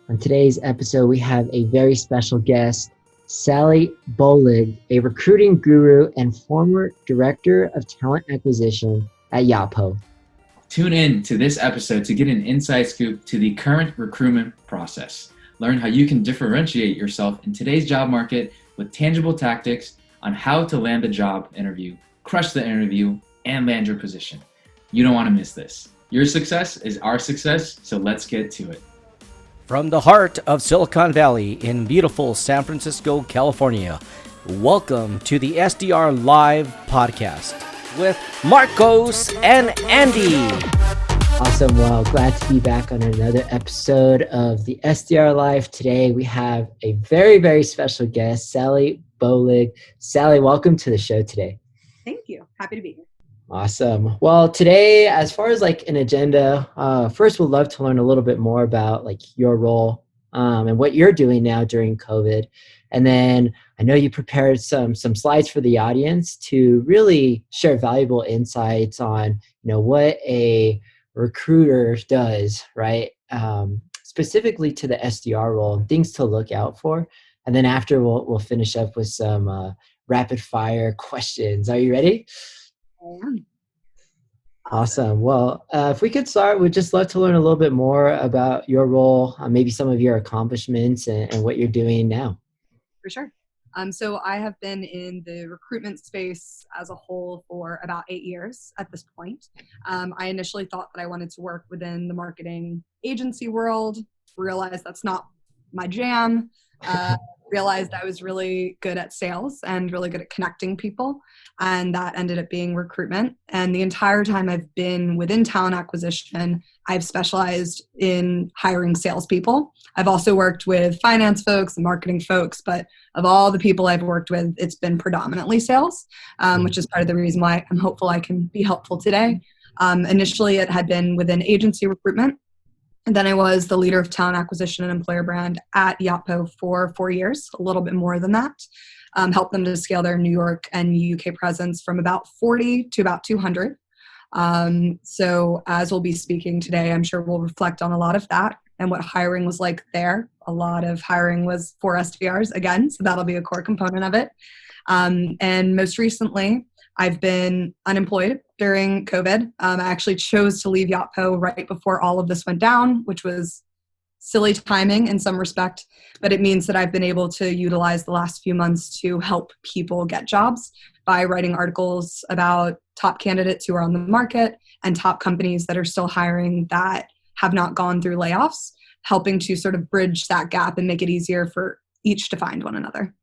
On today's episode, we have a very special guest, Sally Bolig, a recruiting guru and former director of talent acquisition at Yotpo. Tune in to this episode to get an inside scoop to the current recruitment process. Learn how you can differentiate yourself in today's job market with tangible tactics on how to land a job interview, crush the interview, and land your position. You don't want to miss this. Your success is our success, so let's get to it. From the heart of Silicon Valley in beautiful San Francisco, California, welcome to the SDR Live podcast with Marcos and Andy. Awesome. Well, glad to be back on another episode of the SDR Live. Today, we have a very, very special guest, Sally Bolig. Sally, welcome to the show today. Thank you. Happy to be here. Awesome. Well, today, as far as like an agenda, first we'd love to learn a little bit more about like your role and what you're doing now during COVID. And then I know you prepared some slides for the audience to really share valuable insights on, what a recruiter does, right? Specifically to the SDR role and things to look out for. And then after we'll finish up with some rapid fire questions. Are you ready? Awesome. Well, if we could start, we'd just love to learn a little bit more about your role, maybe some of your accomplishments and what you're doing now. For sure. So I have been in the recruitment space as a whole for about 8 years at this point. I initially thought that I wanted to work within the marketing agency world, realized that's not my jam, realized I was really good at sales and really good at connecting people. And that ended up being recruitment. And the entire time I've been within talent acquisition, I've specialized in hiring salespeople. I've also worked with finance folks and marketing folks, but of all the people I've worked with, it's been predominantly sales, which is part of the reason why I'm hopeful I can be helpful today. Initially, it had been within agency recruitment. And then I was the leader of talent acquisition and employer brand at Yotpo for 4 years, a little bit more than that. Helped them to scale their New York and UK presence from about 40 to about 200. So as we'll be speaking today, I'm sure we'll reflect on a lot of that and what hiring was like there. A lot of hiring was for SDRs again, so that'll be a core component of it. And most recently, I've been unemployed during COVID. I actually chose to leave Yotpo right before all of this went down, which was silly timing in some respect, but it means that I've been able to utilize the last few months to help people get jobs by writing articles about top candidates who are on the market and top companies that are still hiring that have not gone through layoffs, helping to sort of bridge that gap and make it easier for each to find one another.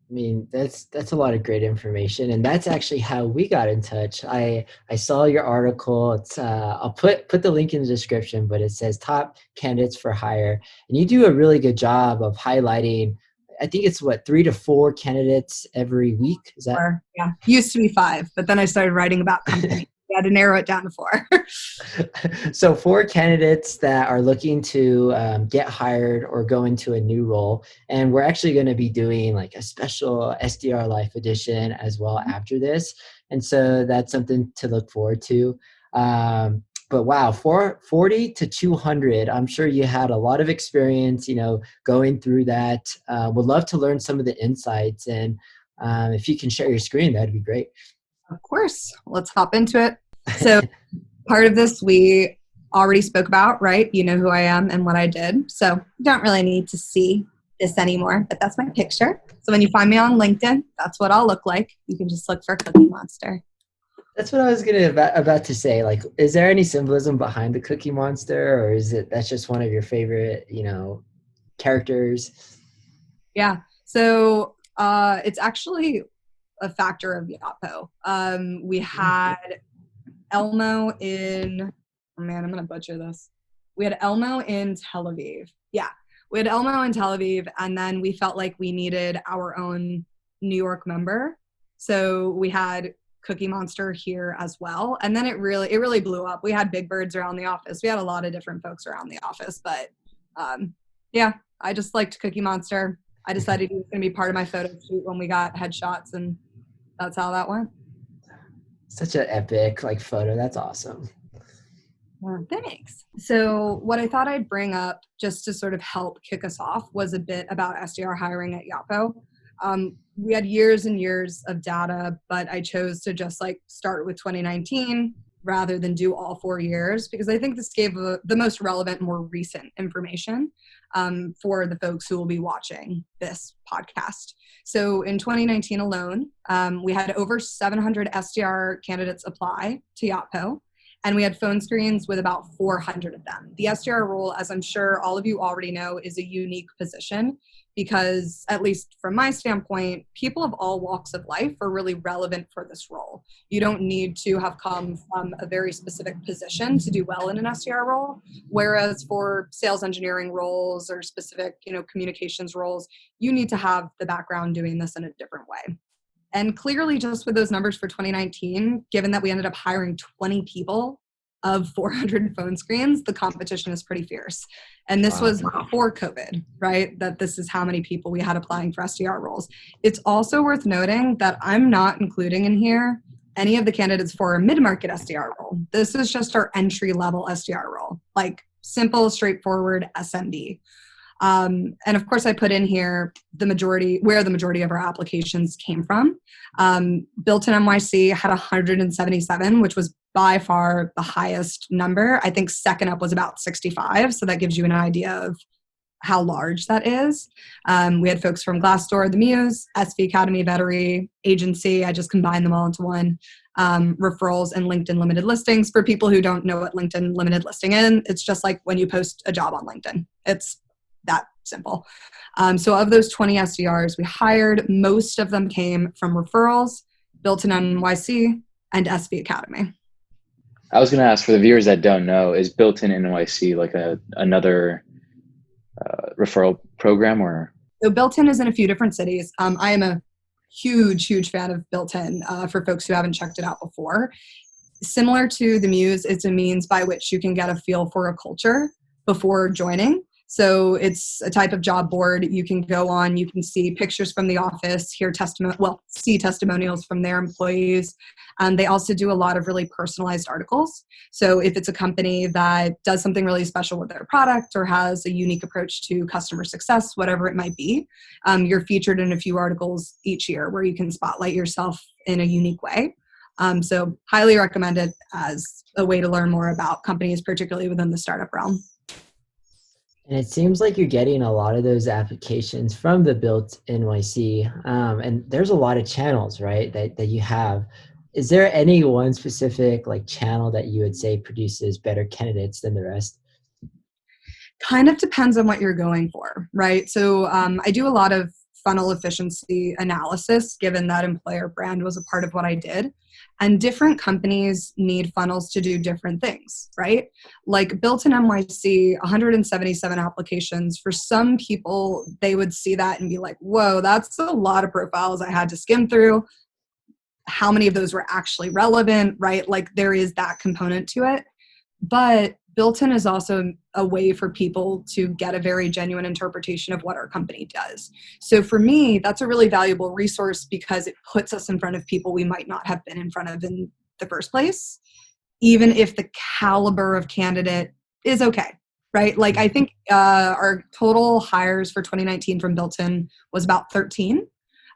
I mean, that's a lot of great information, and that's actually how we got in touch. I saw your article. It's I'll put the link in the description, but it says top candidates for hire, and you do a really good job of highlighting. I think it's 3 to 4 candidates every week. Is that? Yeah, used to be 5, but then I started writing about companies. I had to narrow it down to 4. So 4 candidates that are looking to get hired or go into a new role. And we're actually going to be doing like a special SDR Life edition as well after this. And so that's something to look forward to. But wow, 40 to 200, I'm sure you had a lot of experience, going through that. Would love to learn some of the insights. And if you can share your screen, that'd be great. Of course. Let's hop into it. So part of this we already spoke about, right? You know who I am and what I did. So you don't really need to see this anymore, but that's my picture. So when you find me on LinkedIn, that's what I'll look like. You can just look for Cookie Monster. That's what I was about to say. Like, is there any symbolism behind the Cookie Monster, or is that's just one of your favorite, characters? Yeah. So it's actually a factor of Yotpo. We had Elmo in, oh man, I'm going to butcher this. We had Elmo in Tel Aviv. Yeah, we had Elmo in Tel Aviv, and then we felt like we needed our own New York member. So we had Cookie Monster here as well. And then it really blew up. We had big birds around the office. We had a lot of different folks around the office, but yeah, I just liked Cookie Monster. I decided he was going to be part of my photo shoot when we got headshots, and that's how that went. Such an epic photo. That's awesome. Well, thanks. So what I thought I'd bring up just to sort of help kick us off was a bit about SDR hiring at Yotpo. We had years and years of data, but I chose to just like start with 2019 rather than do all 4 years because I think this gave the most relevant, more recent information for the folks who will be watching this podcast. So in 2019 alone, we had over 700 SDR candidates apply to Yotpo. And we had phone screens with about 400 of them. The SDR role, as I'm sure all of you already know, is a unique position because, at least from my standpoint, people of all walks of life are really relevant for this role. You don't need to have come from a very specific position to do well in an SDR role, whereas for sales engineering roles or specific, communications roles, you need to have the background doing this in a different way. And clearly, just with those numbers for 2019, given that we ended up hiring 20 people of 400 phone screens, the competition is pretty fierce. And this was before COVID, right? That this is how many people we had applying for SDR roles. It's also worth noting that I'm not including in here any of the candidates for a mid-market SDR role. This is just our entry-level SDR role, like simple, straightforward SMB. And of course, I put in here where the majority of our applications came from. Built-in NYC had 177, which was by far the highest number. I think second up was about 65. So that gives you an idea of how large that is. We had folks from Glassdoor, The Muse, SV Academy, Vettery, Agency. I just combined them all into one. Referrals and LinkedIn limited listings. For people who don't know what LinkedIn limited listing is, it's just like when you post a job on LinkedIn. It's that simple. So of those 20 SDRs we hired, most of them came from referrals, Built-in NYC, and SV Academy. I was going to ask, for the viewers that don't know, is Built-in NYC like another referral program, or? So Built-in is in a few different cities. I am a huge fan of Built-in for folks who haven't checked it out before. Similar to the Muse, it's a means by which you can get a feel for a culture before joining. So it's a type of job board you can go on. You can see pictures from the office, see testimonials from their employees. They also do a lot of really personalized articles. So if it's a company that does something really special with their product or has a unique approach to customer success, whatever it might be, you're featured in a few articles each year where you can spotlight yourself in a unique way. So highly recommend it as a way to learn more about companies, particularly within the startup realm. And it seems like you're getting a lot of those applications from the Built NYC. And there's a lot of channels, right, that you have. Is there any one specific channel that you would say produces better candidates than the rest? Kind of depends on what you're going for, right? So I do a lot of funnel efficiency analysis, given that employer brand was a part of what I did. And different companies need funnels to do different things, right? Like Built-in NYC, 177 applications. For some people, they would see that and be like, whoa, that's a lot of profiles I had to skim through. How many of those were actually relevant, right? Like there is that component to it. But Built-in is also a way for people to get a very genuine interpretation of what our company does. So for me, that's a really valuable resource because it puts us in front of people we might not have been in front of in the first place, even if the caliber of candidate is okay, right? Like I think our total hires for 2019 from Built-in was about 13.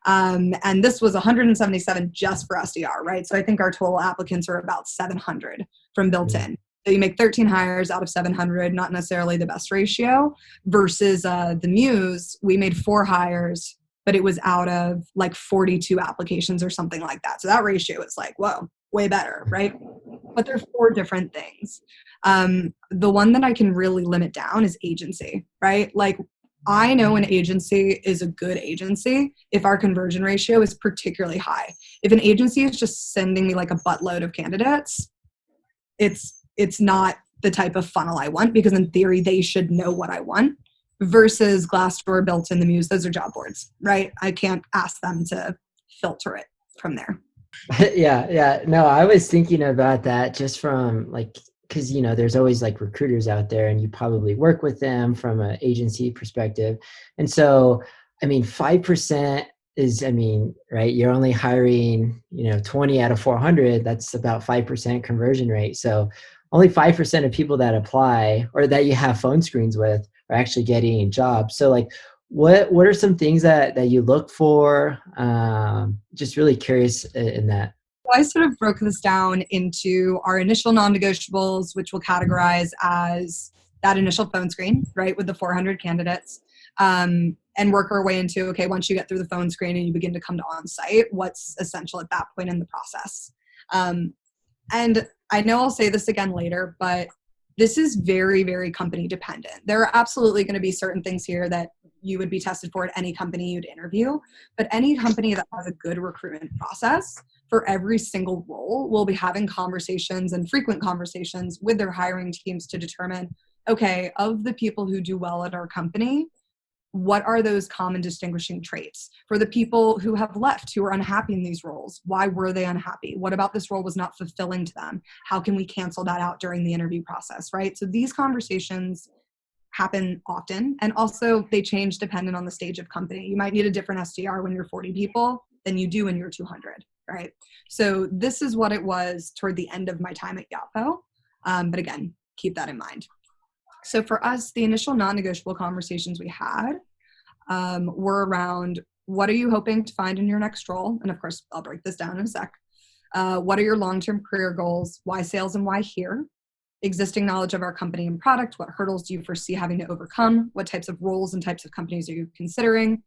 And this was 177 just for SDR, right? So I think our total applicants are about 700 from Built-in. So you make 13 hires out of 700, not necessarily the best ratio, versus the Muse, we made 4 hires, but it was out of 42 applications or something like that. So that ratio is whoa, way better, right? But there's 4 different things. The one that I can really limit down is agency, right? I know an agency is a good agency if our conversion ratio is particularly high. If an agency is just sending me a buttload of candidates, it's not the type of funnel I want because in theory they should know what I want versus Glassdoor, Built-in, The Muse. Those are job boards, right? I can't ask them to filter it from there. Yeah. No, I was thinking about that just from because there's always recruiters out there and you probably work with them from an agency perspective. And so, 5% is, right, you're only hiring, 20 out of 400, that's about 5% conversion rate. So only 5% of people that apply or that you have phone screens with are actually getting jobs. So like, what are some things that you look for? Just really curious in that. I sort of broke this down into our initial non-negotiables, which we'll categorize as that initial phone screen, right, with the 400 candidates, and work our way into, okay, once you get through the phone screen and you begin to come to on-site, what's essential at that point in the process. And I know I'll say this again later, but this is very, very company dependent. There are absolutely going to be certain things here that you would be tested for at any company you'd interview, but any company that has a good recruitment process for every single role will be having conversations and frequent conversations with their hiring teams to determine, okay, of the people who do well at our company, what are those common distinguishing traits? For the people who have left, who are unhappy in these roles, why were they unhappy? What about this role was not fulfilling to them? How can we cancel that out during the interview process, right? So these conversations happen often, and also they change depending on the stage of company. You might need a different SDR when you're 40 people than you do when you're 200, right? So this is what it was toward the end of my time at Yotpo. But again, keep that in mind. So for us, the initial non-negotiable conversations we had were around, what are you hoping to find in your next role? And of course, I'll break this down in a sec. What are your long-term career goals? Why sales and why here? Existing knowledge of our company and product. What hurdles do you foresee having to overcome? What types of roles and types of companies are you considering?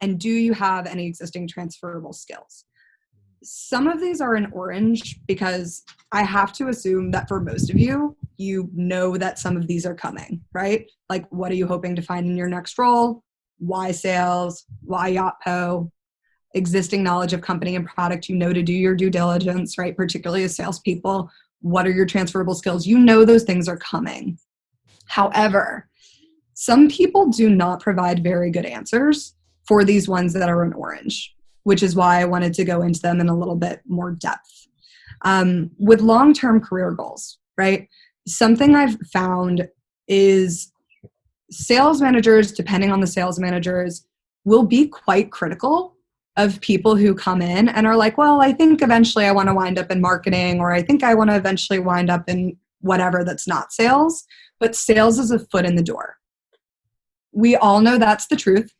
And do you have any existing transferable skills? Some of these are in orange because I have to assume that for most of you, you know that some of these are coming, right? Like, what are you hoping to find in your next role? Why sales? Why Yotpo? Existing knowledge of company and product, you know, to do your due diligence, right? Particularly as salespeople. What are your transferable skills? You know those things are coming. However, some people do not provide very good answers for these ones that are in orange, which is why I wanted to go into them in a little bit more depth. With long-term career goals, right? Something I've found is sales managers, depending on the sales managers, will be quite critical of people who come in and are like, well, I think eventually I want to wind up in marketing, or I think I want to eventually wind up in whatever that's not sales, but sales is a foot in the door. We all know that's the truth,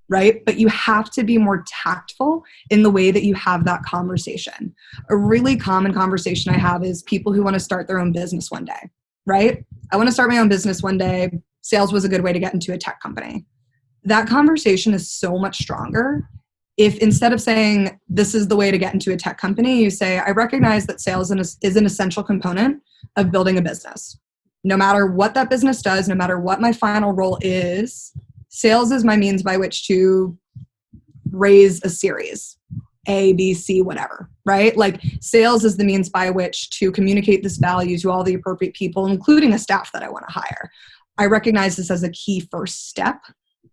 right? But you have to be more tactful in the way that you have that conversation. A really common conversation I have is people who want to start their own business one day, right? I want to start my own business one day. Sales was a good way to get into a tech company. That conversation is so much stronger if instead of saying, this is the way to get into a tech company, you say, I recognize that sales is an essential component of building a business. No matter what that business does, no matter what my final role is, sales is my means by which to raise a series, A, B, C, whatever, right? Like sales is the means by which to communicate this value to all the appropriate people, including a staff that I want to hire. I recognize this as a key first step.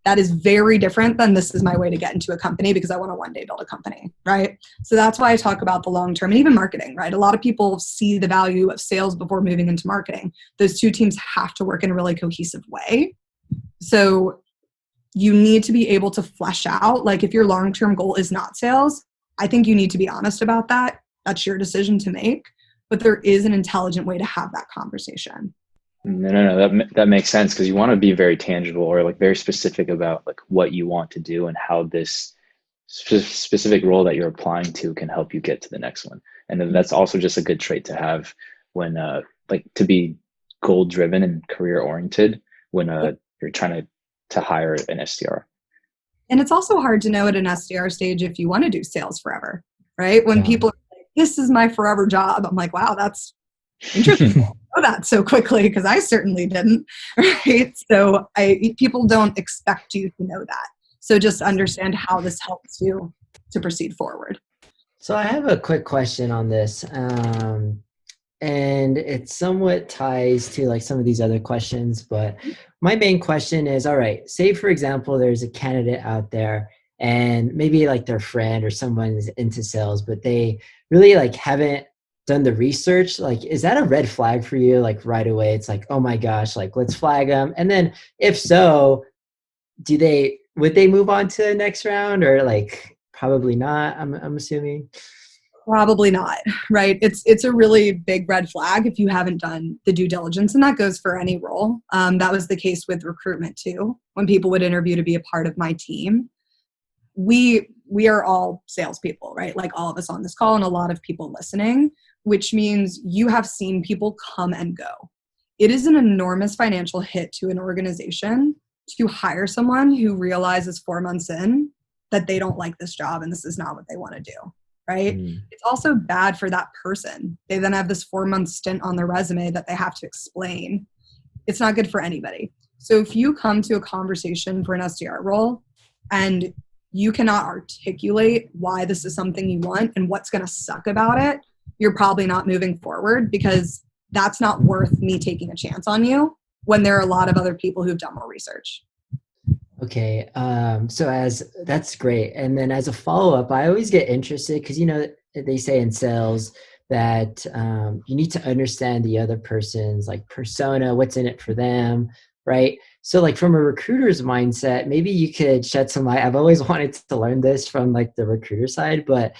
That is very different than this is my way to get into a company because I want to one day build a company, right? So that's why I talk about the long term and even marketing, right? A lot of people see the value of sales before moving into marketing. Those two teams have to work in a really cohesive way. So you need to be able to flesh out, like if your long term goal is not sales, I think you need to be honest about that. That's your decision to make, but there is an intelligent way to have that conversation. No, that makes sense, because you want to be very tangible or like very specific about like what you want to do and how this specific role that you're applying to can help you get to the next one. And then that's also just a good trait to have when like to be goal driven and career oriented when you're trying to hire an SDR. And it's also hard to know at an SDR stage if you want to do sales forever, right? When people are like, this is my forever job, I'm like, wow, that's interesting. Know that so quickly, because I certainly didn't, right? So people don't expect you to know that. So just understand how this helps you to proceed forward. So I have a quick question on this, and it somewhat ties to like some of these other questions, but my main question is, all right, say for example, there's a candidate out there and maybe like their friend or someone is into sales, but they really like haven't done the research. Like, is that a red flag for you? Like right away, it's like, oh my gosh, like let's flag them. And then if so, would they move on to the next round, or like probably not? I'm assuming. Probably not, right? It's a really big red flag if you haven't done the due diligence, and that goes for any role. That was the case with recruitment too. When people would interview to be a part of my team, we are all salespeople, right? Like all of us on this call and a lot of people listening, which means you have seen people come and go. It is an enormous financial hit to an organization to hire someone who realizes 4 months in that they don't like this job and this is not what they want to do. Right? It's also bad for that person. They then have this 4-month stint on their resume that they have to explain. It's not good for anybody. So if you come to a conversation for an SDR role and you cannot articulate why this is something you want and what's going to suck about it, you're probably not moving forward, because that's not worth me taking a chance on you when there are a lot of other people who've done more research. Okay, that's great. And then as a follow-up, I always get interested because, they say in sales that you need to understand the other person's like persona, what's in it for them, right? So like from a recruiter's mindset, maybe you could shed some light. I've always wanted to learn this from like the recruiter side, but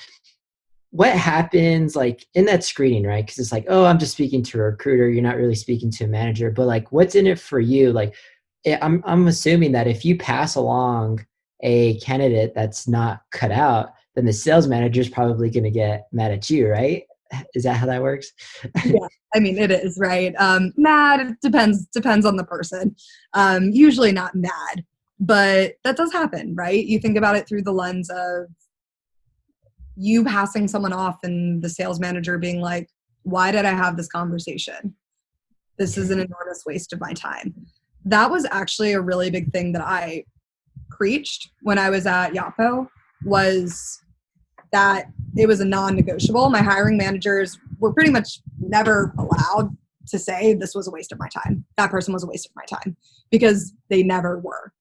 what happens like in that screening, right? Because it's like, oh, I'm just speaking to a recruiter. You're not really speaking to a manager, but like what's in it for you? Like, I'm assuming that if you pass along a candidate that's not cut out, then the sales manager is probably going to get mad at you, right? Is that how that works? Yeah, I mean, it is, right? Mad, it depends on the person. Usually not mad, but that does happen, right? You think about it through the lens of you passing someone off and the sales manager being like, why did I have this conversation? This is an enormous waste of my time. That was actually a really big thing that I preached when I was at Yotpo, was that it was a non-negotiable. My hiring managers were pretty much never allowed to say this was a waste of my time. That person was a waste of my time, because they never were.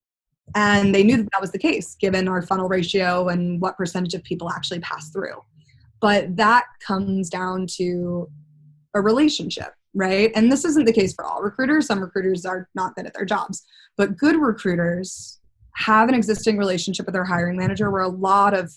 And they knew that was the case given our funnel ratio and what percentage of people actually pass through. But that comes down to a relationship, right? And this isn't the case for all recruiters. Some recruiters are not good at their jobs, but good recruiters have an existing relationship with their hiring manager where a lot of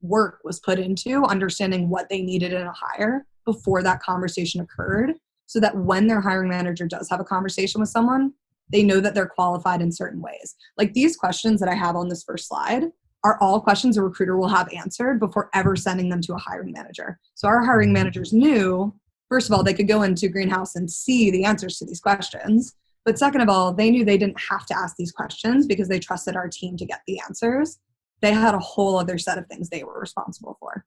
work was put into understanding what they needed in a hire before that conversation occurred, so that when their hiring manager does have a conversation with someone, they know that they're qualified in certain ways. Like these questions that I have on this first slide are all questions a recruiter will have answered before ever sending them to a hiring manager. So our hiring managers knew, first of all, they could go into Greenhouse and see the answers to these questions. But second of all, they knew they didn't have to ask these questions because they trusted our team to get the answers. They had a whole other set of things they were responsible for.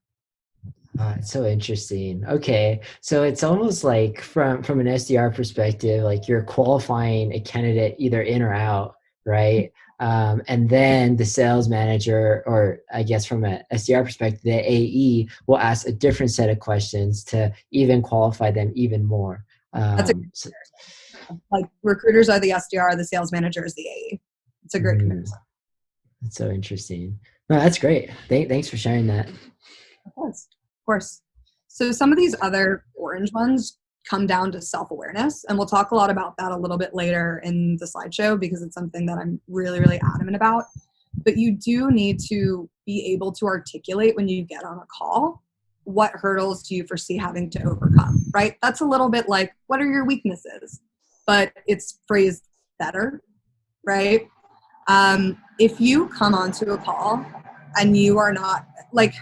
It's so interesting. Okay, so it's almost like from an SDR perspective, like you're qualifying a candidate either in or out, right? And then the sales manager, or I guess from a SDR perspective, the AE will ask a different set of questions to even qualify them even more. That's like recruiters are the SDR, the sales manager is the AE. It's a great comparison. That's so interesting. No, that's great. Thanks for sharing that. Of course. So some of these other orange ones come down to self-awareness, and we'll talk a lot about that a little bit later in the slideshow because it's something that I'm really, really adamant about. But you do need to be able to articulate when you get on a call, what hurdles do you foresee having to overcome, right? That's a little bit like, what are your weaknesses? But it's phrased better, right? If you come onto a call and you are not like,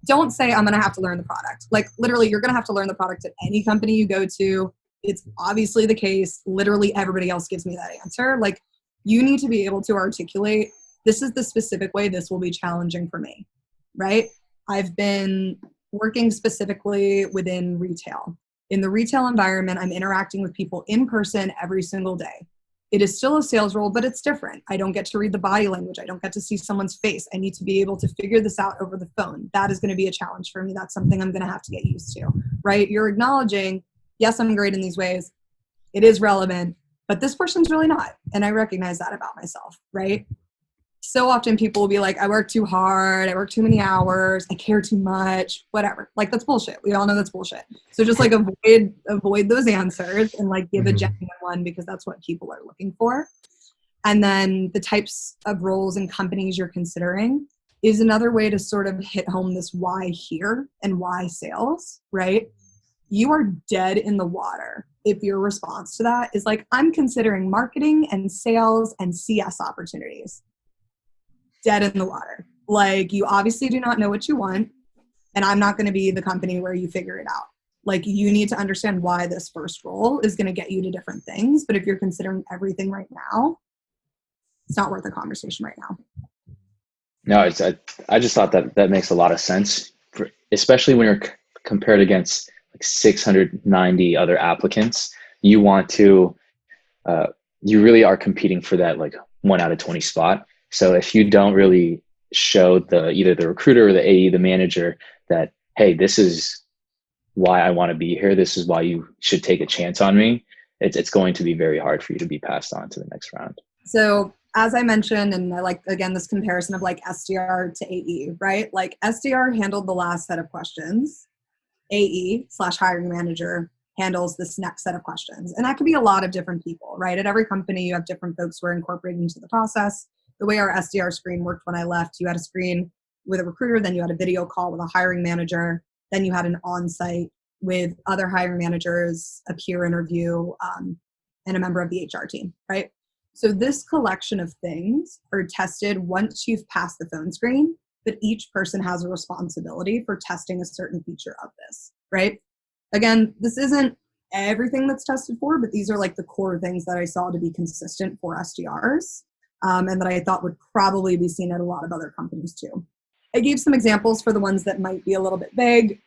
don't say I'm going to have to learn the product. Like literally you're going to have to learn the product at any company you go to. It's obviously the case. Literally everybody else gives me that answer. Like you need to be able to articulate, this is the specific way this will be challenging for me, right? I've been working specifically within retail. In the retail environment, I'm interacting with people in person every single day. It is still a sales role, but it's different. I don't get to read the body language. I don't get to see someone's face. I need to be able to figure this out over the phone. That is going to be a challenge for me. That's something I'm going to have to get used to, right? You're acknowledging, yes, I'm great in these ways. It is relevant, but this person's really not. And I recognize that about myself, right? So often people will be like, I work too hard. I work too many hours. I care too much, whatever. Like that's bullshit. We all know that's bullshit. So just like avoid those answers and like give a genuine one because that's what people are looking for. And then the types of roles and companies you're considering. is another way to sort of hit home this why here and why sales, right? You are dead in the water if your response to that is like, I'm considering marketing and sales and CS opportunities. Dead in the water. Like, you obviously do not know what you want, and I'm not going to be the company where you figure it out. Like, you need to understand why this first role is going to get you to different things. But if you're considering everything right now, it's not worth a conversation right now. No, I just thought that makes a lot of sense, especially when you're compared against like 690 other applicants. You want to, you really are competing for that like 1 out of 20 spot. So if you don't really show either the recruiter or the AE, the manager, that, hey, this is why I want to be here, this is why you should take a chance on me, it's going to be very hard for you to be passed on to the next round. So as I mentioned, and I like, again, this comparison of like SDR to AE, right? Like, SDR handled the last set of questions. AE/hiring manager handles this next set of questions. And that could be a lot of different people, right? At every company, you have different folks who are incorporated into the process. The way our SDR screen worked when I left, you had a screen with a recruiter, then you had a video call with a hiring manager, then you had an on-site with other hiring managers, a peer interview, and a member of the HR team, right? So this collection of things are tested once you've passed the phone screen, but each person has a responsibility for testing a certain feature of this, right? Again, this isn't everything that's tested for, but these are like the core things that I saw to be consistent for SDRs, and that I thought would probably be seen at a lot of other companies too. I gave some examples for the ones that might be a little bit vague,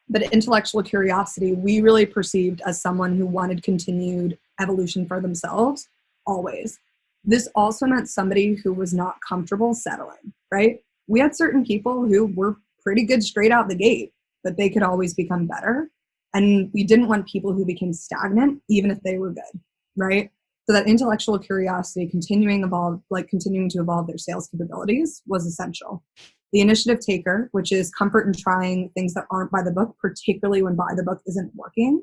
but intellectual curiosity, we really perceived as someone who wanted continued evolution for themselves, always. This also meant somebody who was not comfortable settling, right? We had certain people who were pretty good straight out the gate, but they could always become better. And we didn't want people who became stagnant, even if they were good, right? So that intellectual curiosity, continuing to evolve their sales capabilities, was essential. The initiative taker, which is comfort in trying things that aren't by the book, particularly when by the book isn't working.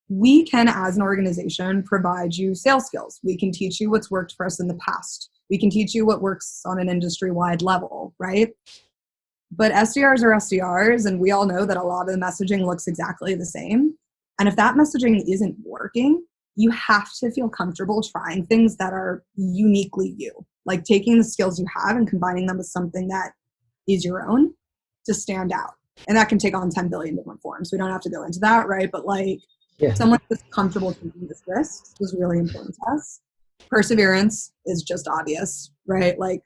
We can, as an organization, provide you sales skills. We can teach you what's worked for us in the past. We can teach you what works on an industry-wide level, right? But SDRs are SDRs, and we all know that a lot of the messaging looks exactly the same. And if that messaging isn't working, you have to feel comfortable trying things that are uniquely you, like taking the skills you have and combining them with something that is your own to stand out. And that can take on 10 billion different forms. We don't have to go into that, right? But like, someone who's comfortable taking this risk was really important to us. Perseverance is just obvious, right? Like,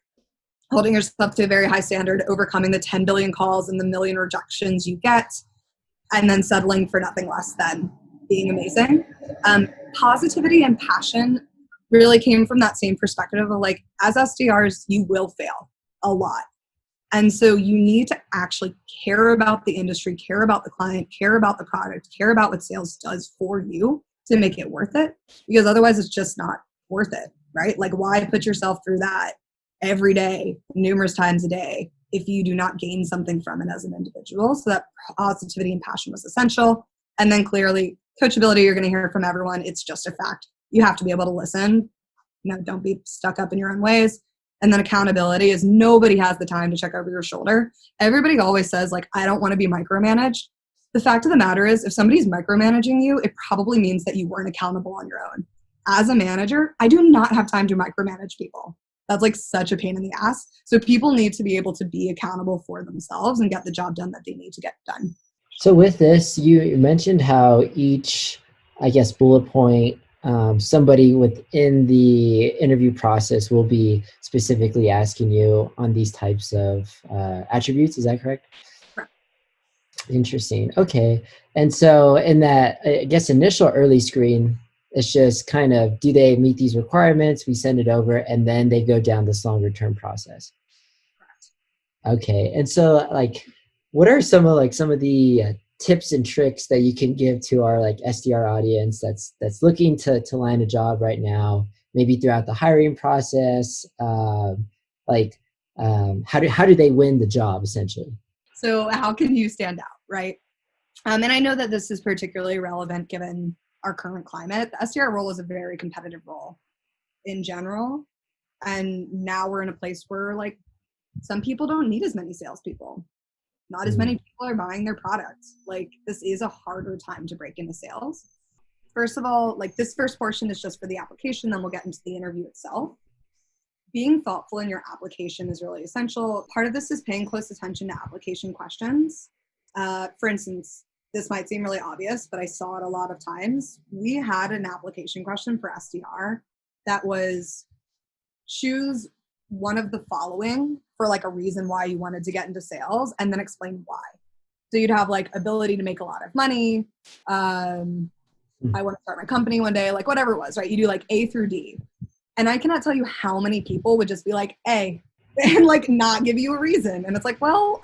holding yourself to a very high standard, overcoming the 10 billion calls and the million rejections you get, and then settling for nothing less than being amazing. Positivity and passion really came from that same perspective of like, as SDRs, you will fail a lot. And so you need to actually care about the industry, care about the client, care about the product, care about what sales does for you to make it worth it, because otherwise it's just not worth it, right? Like, why put yourself through that every day, numerous times a day, if you do not gain something from it as an individual? So that positivity and passion was essential. And then clearly, coachability, you're going to hear from everyone. It's just a fact. You have to be able to listen. Don't be stuck up in your own ways. And then accountability is nobody has the time to check over your shoulder. Everybody always says, like, I don't want to be micromanaged. The fact of the matter is, if somebody's micromanaging you, it probably means that you weren't accountable on your own. As a manager, I do not have time to micromanage people. That's like such a pain in the ass. So people need to be able to be accountable for themselves and get the job done that they need to get done. So with this, you mentioned how each, I guess, bullet point, somebody within the interview process will be specifically asking you on these types of attributes. Is that correct? Correct. Interesting. Okay. And so in that, I guess, initial early screen, it's just kind of, do they meet these requirements? We send it over, and then they go down this longer term process. Correct. Okay. And so, like, what are some of the tips and tricks that you can give to our like SDR audience that's looking to land a job right now, maybe throughout the hiring process? How do they win the job essentially? So how can you stand out, right? And I know that this is particularly relevant given our current climate. The SDR role is a very competitive role in general. And now we're in a place where like Some people don't need as many salespeople. Not as many people are buying their products. Like, this is a harder time to break into sales. First of all, like, this first portion is just for the application, then we'll get into the interview itself. Being thoughtful in your application is really essential. Part of this is paying close attention to application questions. For instance, this might seem really obvious, but I saw it a lot of times. We had an application question for SDR that was, choose one of the following for like a reason why you wanted to get into sales, and then explain why. So you'd have like ability to make a lot of money. I want to start my company one day, like whatever it was, right? You do like A through D. And I cannot tell you how many people would just be like A and like not give you a reason. And it's like, well,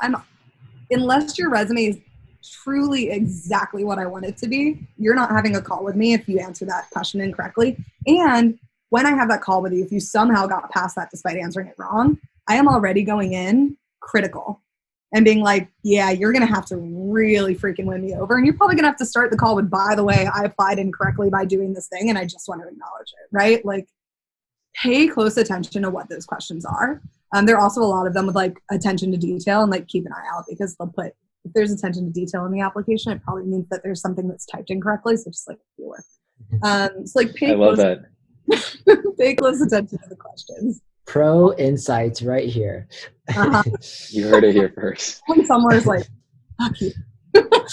unless your resume is truly exactly what I want it to be, you're not having a call with me if you answer that question incorrectly. And when I have that call with you, if you somehow got past that despite answering it wrong, I am already going in critical and being like, yeah, you're going to have to really freaking win me over. And you're probably going to have to start the call with, by the way, I applied incorrectly by doing this thing, and I just want to acknowledge it, right? Like, pay close attention to what those questions are. There are also a lot of them with like attention to detail, and like keep an eye out, because they'll put, if there's attention to detail in the application, it probably means that there's something that's typed incorrectly. So just like be aware. So like I love that. Pay close attention to the questions. Pro insights right here. You heard it here first. When somewhere's like, fuck you.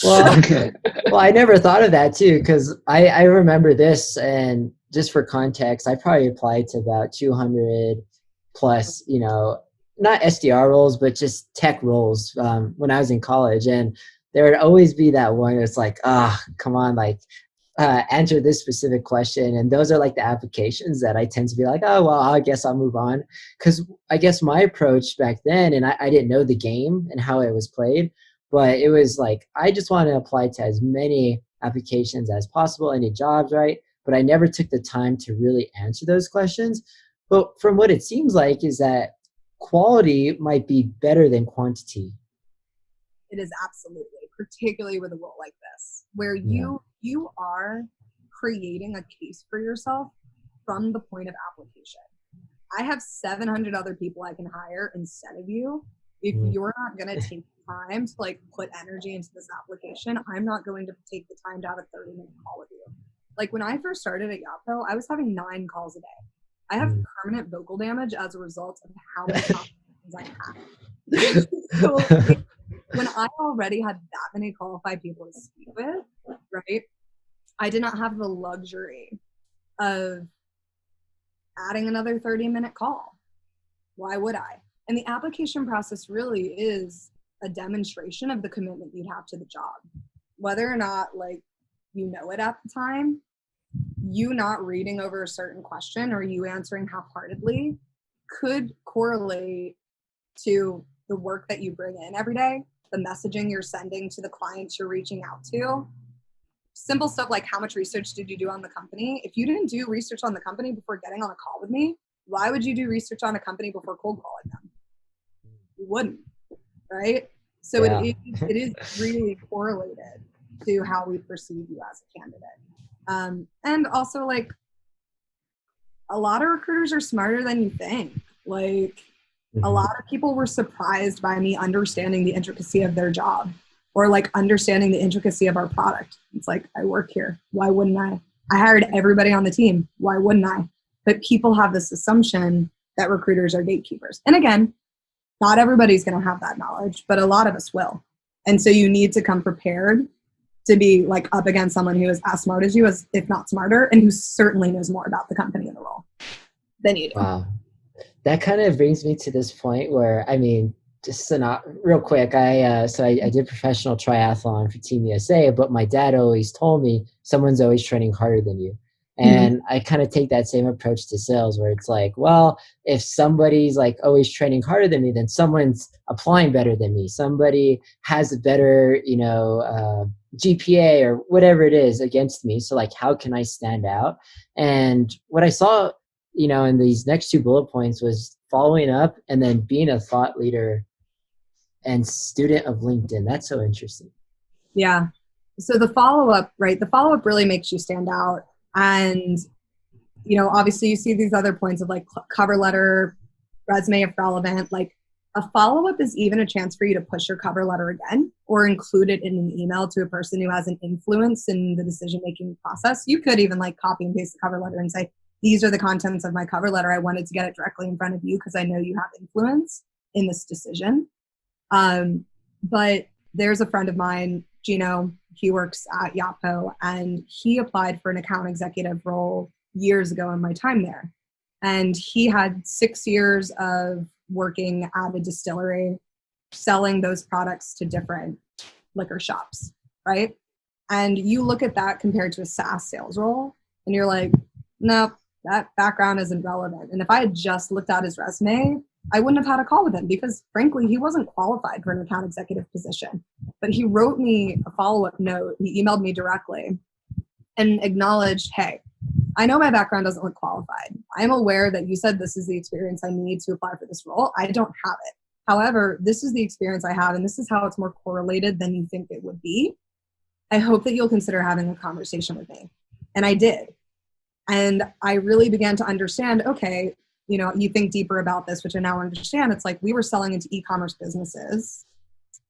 Well, I never thought of that too, because I remember this, and just for context, I probably applied to about 200 plus, not SDR roles, but just tech roles when I was in college. And there would always be that one that's like, come on, like answer this specific question. And those are like the applications that I tend to be like, oh, well, I guess I'll move on. Because I guess my approach back then, and I didn't know the game and how it was played, but it was like, I just want to apply to as many applications as possible, any jobs, right? But I never took the time to really answer those questions. But from what it seems like is that quality might be better than quantity. It is absolutely, particularly with a role like this, where you are creating a case for yourself from the point of application. I have 700 other people I can hire instead of you. If you're not going to take time to like put energy into this application, I'm not going to take the time to have a 30-minute call with you. Like when I first started at Yotpo, I was having 9 calls a day. I have permanent vocal damage as a result of how many conversations I had. So when I already had that many qualified people to speak with, right, I did not have the luxury of adding another 30-minute call. Why would I? And the application process really is a demonstration of the commitment you'd have to the job. Whether or not like you know it at the time, you not reading over a certain question or you answering half-heartedly could correlate to the work that you bring in every day, the messaging you're sending to the clients you're reaching out to. Simple stuff like, how much research did you do on the company? If you didn't do research on the company before getting on a call with me, why would you do research on a company before cold calling them? You wouldn't, right? So it is really correlated to how we perceive you as a candidate. And also, like, a lot of recruiters are smarter than you think. Like, a lot of people were surprised by me understanding the intricacy of their job, or like understanding the intricacy of our product. It's like, I work here. Why wouldn't I? I hired everybody on the team. Why wouldn't I? But people have this assumption that recruiters are gatekeepers. And again, not everybody's going to have that knowledge, but a lot of us will. And so you need to come prepared to be like up against someone who is as smart as you, as if not smarter, and who certainly knows more about the company and the role than you do. Wow. That kind of brings me to this point where, I mean, just real quick, I did professional triathlon for Team USA, but my dad always told me someone's always training harder than you. And I kind of take that same approach to sales, where it's like, well, if somebody's like always training harder than me, then someone's applying better than me. Somebody has a better, GPA or whatever it is against me. So like, how can I stand out? And what I saw, in these next 2 bullet points was following up and then being a thought leader and student of LinkedIn. That's so interesting. Yeah. So the follow-up, right? The follow-up really makes you stand out. And, obviously you see these other points of like cover letter, resume if relevant, like A follow-up is even a chance for you to push your cover letter again or include it in an email to a person who has an influence in the decision-making process. You could even like copy and paste the cover letter and say, these are the contents of my cover letter. I wanted to get it directly in front of you because I know you have influence in this decision. But there's a friend of mine, Gino, he works at Yotpo, and he applied for an account executive role years ago in my time there. And he had 6 years of working at a distillery, selling those products to different liquor shops, right? And you look at that compared to a SaaS sales role, and you're like, nope, that background isn't relevant. And if I had just looked at his resume, I wouldn't have had a call with him because, frankly, he wasn't qualified for an account executive position. But he wrote me a follow-up note. He emailed me directly and acknowledged, hey, I know my background doesn't look qualified. I am aware that you said this is the experience I need to apply for this role. I don't have it. However, this is the experience I have, and this is how it's more correlated than you think it would be. I hope that you'll consider having a conversation with me. And I did. And I really began to understand, okay, you know, you think deeper about this, which I now understand. It's like we were selling into e-commerce businesses.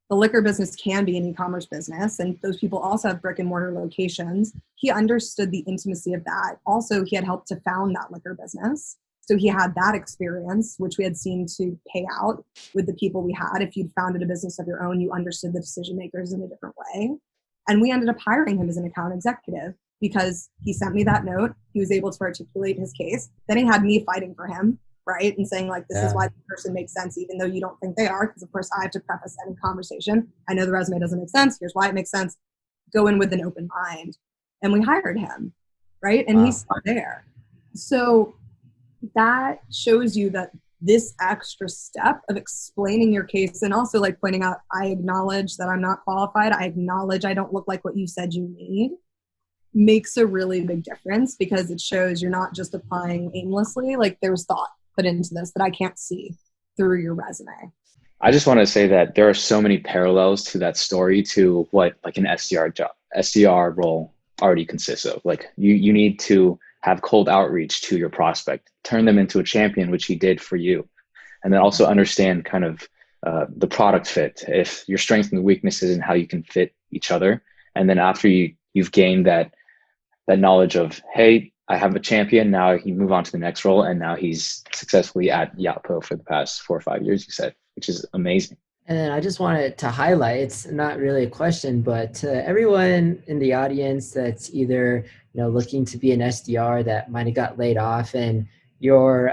The liquor business can be an e-commerce business, and those people also have brick and mortar locations. He understood the intimacy of that. Also, he had helped to found that liquor business. So he had that experience, which we had seen to pay out with the people we had. If you'd founded a business of your own, you understood the decision makers in a different way. And we ended up hiring him as an account executive because he sent me that note. He was able to articulate his case. Then he had me fighting for him, right? And saying like, this is why the person makes sense, even though you don't think they are. Because of course I have to preface any conversation. I know the resume doesn't make sense. Here's why it makes sense. Go in with an open mind. And we hired him, right? And he's still there. So that shows you that this extra step of explaining your case and also like pointing out, I acknowledge that I'm not qualified. I acknowledge I don't look like what you said you need, makes a really big difference because it shows you're not just applying aimlessly. Like there's thought put into this that I can't see through your resume. I just want to say that there are so many parallels to that story to what like an SDR role already consists of. Like you need to have cold outreach to your prospect, turn them into a champion, which he did for you. And then also understand kind of the product fit, if your strengths and weaknesses and how you can fit each other. And then after you've gained that knowledge of, hey, I have a champion, now you move on to the next role. And now he's successfully at Yotpo for the past 4 or 5 years, you said, which is amazing. And then I just wanted to highlight, it's not really a question, but to everyone in the audience that's either, you know, looking to be an SDR that might have got laid off and your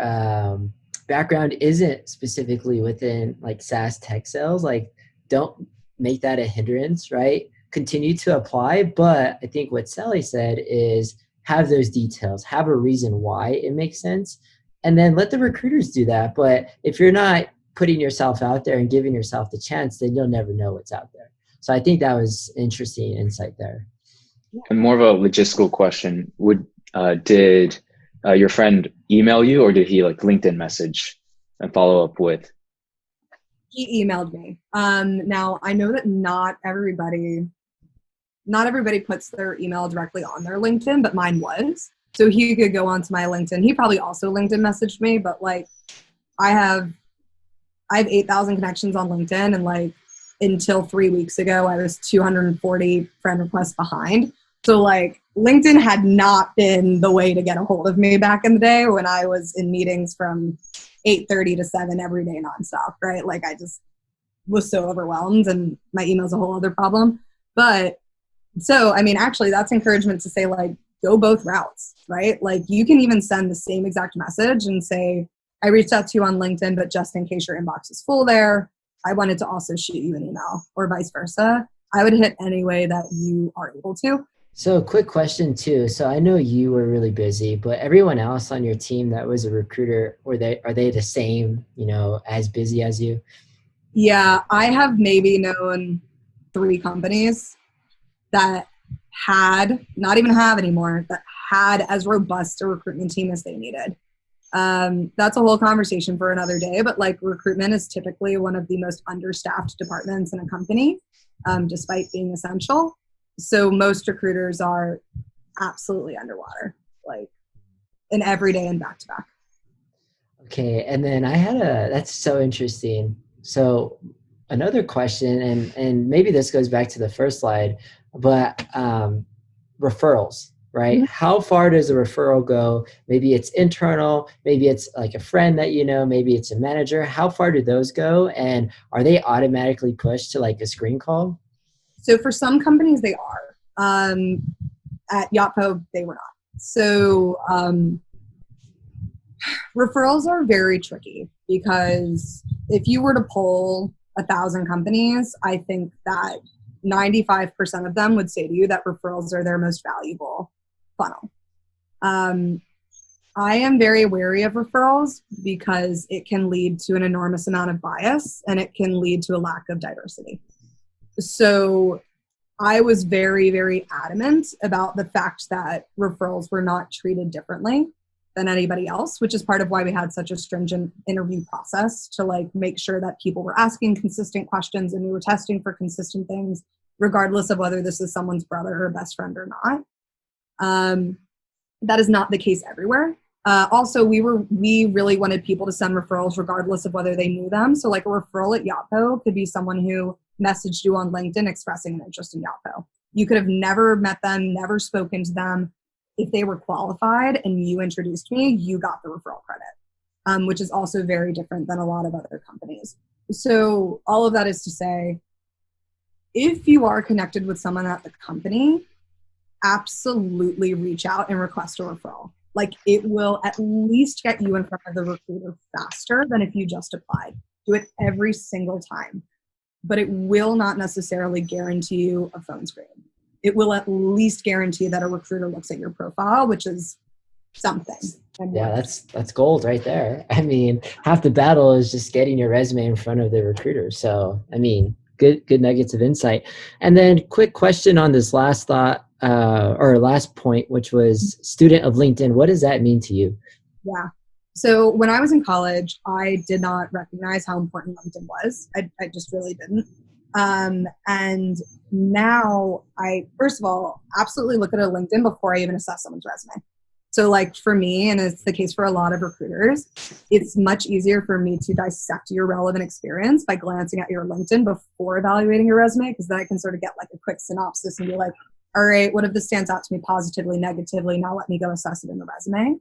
background isn't specifically within like SaaS tech sales, like don't make that a hindrance, right? Continue to apply. But I think what Sally said is have those details, have a reason why it makes sense, and then let the recruiters do that. But if you're not putting yourself out there and giving yourself the chance, then you'll never know what's out there. So I think that was interesting insight there. And more of a logistical question, did your friend email you or did he like LinkedIn message and follow up with? He emailed me. Now I know that not everybody puts their email directly on their LinkedIn, but mine was. So he could go onto my LinkedIn. He probably also LinkedIn messaged me, but like I have 8,000 connections on LinkedIn, and like until 3 weeks ago, I was 240 friend requests behind. So like LinkedIn had not been the way to get a hold of me back in the day when I was in meetings from 8:30 to 7 every day nonstop, right? Like I just was so overwhelmed, and my email's a whole other problem. But so, I mean, actually that's encouragement to say like, go both routes, right? Like you can even send the same exact message and say, I reached out to you on LinkedIn, but just in case your inbox is full there, I wanted to also shoot you an email, or vice versa. I would hit any way that you are able to. So quick question too. So I know you were really busy, but everyone else on your team that was a recruiter, are they the same, you know, as busy as you? Yeah, I have maybe known 3 companies that not even have anymore, that had as robust a recruitment team as they needed. That's a whole conversation for another day, but like recruitment is typically one of the most understaffed departments in a company, despite being essential. So most recruiters are absolutely underwater, like in every day and back to back. Okay. And then that's so interesting. So another question, and maybe this goes back to the first slide, but referrals, right? How far does a referral go? Maybe it's internal, maybe it's like a friend that you know, maybe it's a manager. How far do those go? And are they automatically pushed to like a screen call? So for some companies, they are. At Yotpo, they were not. So referrals are very tricky because if you were to poll 1,000 companies, I think that 95% of them would say to you that referrals are their most valuable funnel. I am very wary of referrals because it can lead to an enormous amount of bias and it can lead to a lack of diversity. So I was very, very adamant about the fact that referrals were not treated differently than anybody else, which is part of why we had such a stringent interview process to like make sure that people were asking consistent questions and we were testing for consistent things, regardless of whether this is someone's brother or best friend or not. That is not the case everywhere. Also, we really wanted people to send referrals regardless of whether they knew them. So like a referral at Yotpo could be someone who messaged you on LinkedIn expressing an interest in Yotpo. You could have never met them, never spoken to them. If they were qualified and you introduced me, you got the referral credit, which is also very different than a lot of other companies. So all of that is to say, if you are connected with someone at the company, absolutely reach out and request a referral. Like it will at least get you in front of the recruiter faster than if you just applied. Do it every single time. But it will not necessarily guarantee you a phone screen. It will at least guarantee that a recruiter looks at your profile, which is something. Yeah, that's gold right there. I mean, half the battle is just getting your resume in front of the recruiter. So, I mean, good nuggets of insight. And then quick question on this last thought or last point, which was student of LinkedIn. What does that mean to you? Yeah. So when I was in college, I did not recognize how important LinkedIn was. I just really didn't. And now I, first of all, absolutely look at a LinkedIn before I even assess someone's resume. So like for me, and it's the case for a lot of recruiters, it's much easier for me to dissect your relevant experience by glancing at your LinkedIn before evaluating your resume, because then I can sort of get like a quick synopsis and be like, all right, what if this stands out to me positively, negatively? Now let me go assess it in the resume.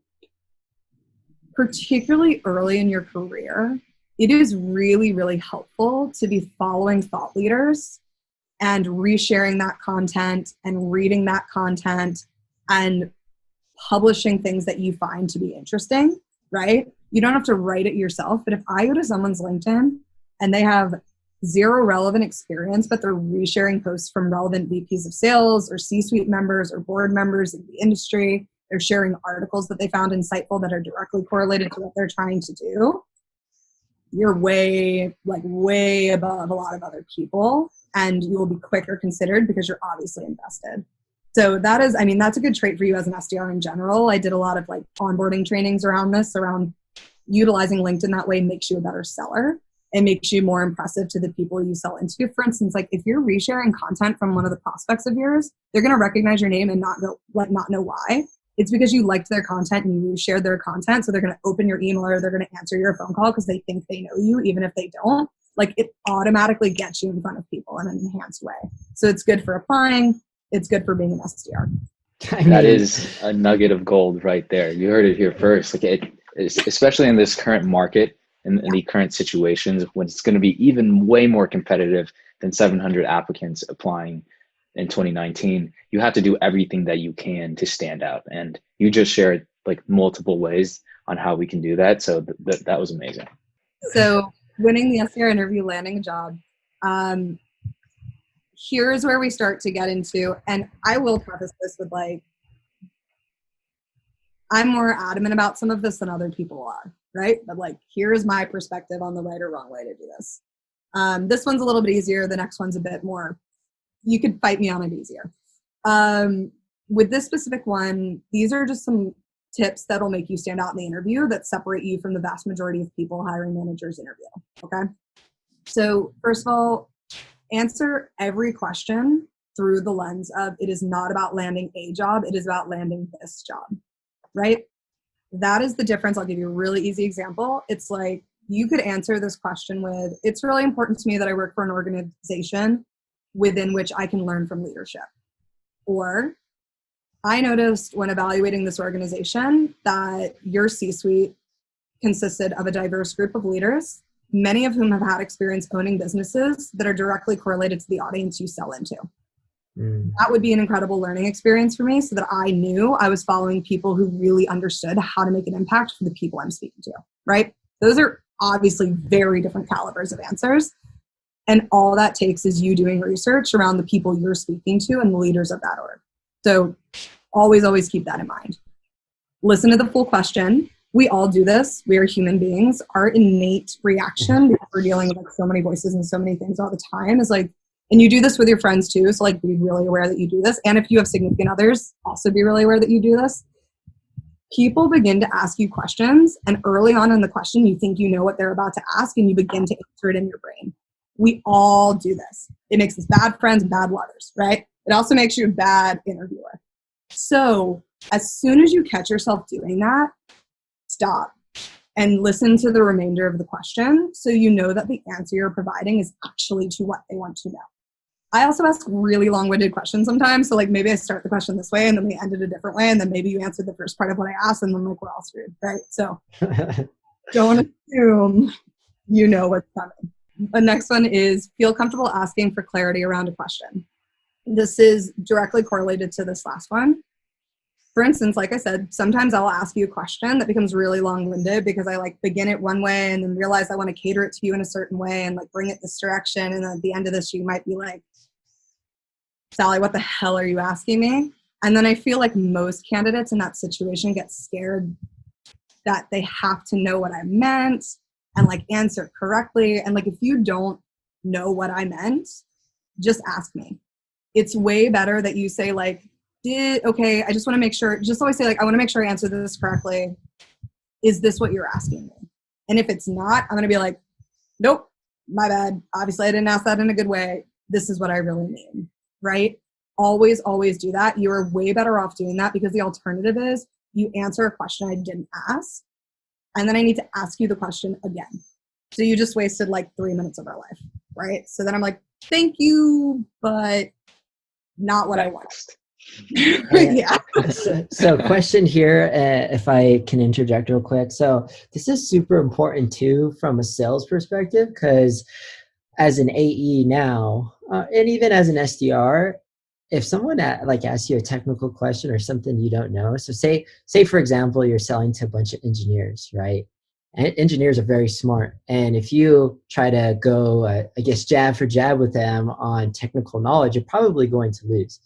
Particularly early in your career, it is really, really helpful to be following thought leaders and resharing that content and reading that content and publishing things that you find to be interesting, right? You don't have to write it yourself, but if I go to someone's LinkedIn and they have zero relevant experience, but they're resharing posts from relevant VPs of sales or C-suite members or board members in the industry, they're sharing articles that they found insightful that are directly correlated to what they're trying to do, you're way above a lot of other people, and you will be quicker considered because you're obviously invested. So that is, I mean, that's a good trait for you as an SDR in general. I did a lot of like onboarding trainings around this, around utilizing LinkedIn that way makes you a better seller. It makes you more impressive to the people you sell into. For instance, like if you're resharing content from one of the prospects of yours, they're going to recognize your name and not know why. It's because you liked their content and you shared their content. So they're going to open your email or they're going to answer your phone call because they think they know you, even if they don't. Like it automatically gets you in front of people in an enhanced way. So it's good for applying. It's good for being an SDR. That is a nugget of gold right there. You heard it here first. Like especially in this current market and in the current situations when it's going to be even way more competitive than 700 applicants applying in 2019, you have to do everything that you can to stand out. And you just shared like multiple ways on how we can do that. So that was amazing. So winning the SDR interview, landing a job, here's where we start to get into, and I will preface this with like, I'm more adamant about some of this than other people are, right? But like, here's my perspective on the right or wrong way to do this. This one's a little bit easier. The next one's a bit more, you could fight me on it easier. With this specific one, these are just some tips that'll make you stand out in the interview that separate you from the vast majority of people hiring managers interview, okay? So first of all, answer every question through the lens of it is not about landing a job, it is about landing this job, right? That is the difference. I'll give you a really easy example. It's like you could answer this question with, it's really important to me that I work for an organization within which I can learn from leadership. Or, I noticed when evaluating this organization that your C-suite consisted of a diverse group of leaders, many of whom have had experience owning businesses that are directly correlated to the audience you sell into. That would be an incredible learning experience for me, so that I knew I was following people who really understood how to make an impact for the people I'm speaking to, right? Those are obviously very different calibers of answers. And all that takes is you doing research around the people you're speaking to and the leaders of that org. So always keep that in mind. Listen to the full question. We all do this. We are human beings. Our innate reaction, because we're dealing with like so many voices and so many things all the time, is like, and you do this with your friends too, so like be really aware that you do this. And if you have significant others, also be really aware that you do this. People begin to ask you questions, and early on in the question, you think you know what they're about to ask, and you begin to answer it in your brain. We all do this. It makes us bad friends and bad lovers, right? It also makes you a bad interviewer. So as soon as you catch yourself doing that, stop and listen to the remainder of the question so you know that the answer you're providing is actually to what they want to know. I also ask really long-winded questions sometimes. So like maybe I start the question this way and then we end it a different way. And then maybe you answered the first part of what I asked and then like we're all screwed, right? So don't assume you know what's coming. The next one is feel comfortable asking for clarity around a question. This is directly correlated to this last one. For instance, like I said, sometimes I'll ask you a question that becomes really long-winded because I like begin it one way and then realize I want to cater it to you in a certain way and like bring it this direction. And then at the end of this, you might be like, Sally, what the hell are you asking me? And then I feel like most candidates in that situation get scared that they have to know what I meant and like answer correctly. And like, if you don't know what I meant, just ask me. It's way better that you say like, okay, I just want to make sure, just always say like, I want to make sure I answer this correctly. Is this what you're asking me? And if it's not, I'm going to be like, nope, my bad. Obviously I didn't ask that in a good way. This is what I really mean, right? Always do that. You're way better off doing that because the alternative is you answer a question I didn't ask. And then I need to ask you the question again. So you just wasted like 3 minutes of our life, right? So then I'm like, thank you, but not what I want. Yeah. So question here, if I can interject real quick. So this is super important too from a sales perspective, because as an AE now, and even as an SDR, if someone like asks you a technical question or something you don't know, so say for example, you're selling to a bunch of engineers, right? And engineers are very smart. And if you try to go, I guess, jab for jab with them on technical knowledge, you're probably going to lose.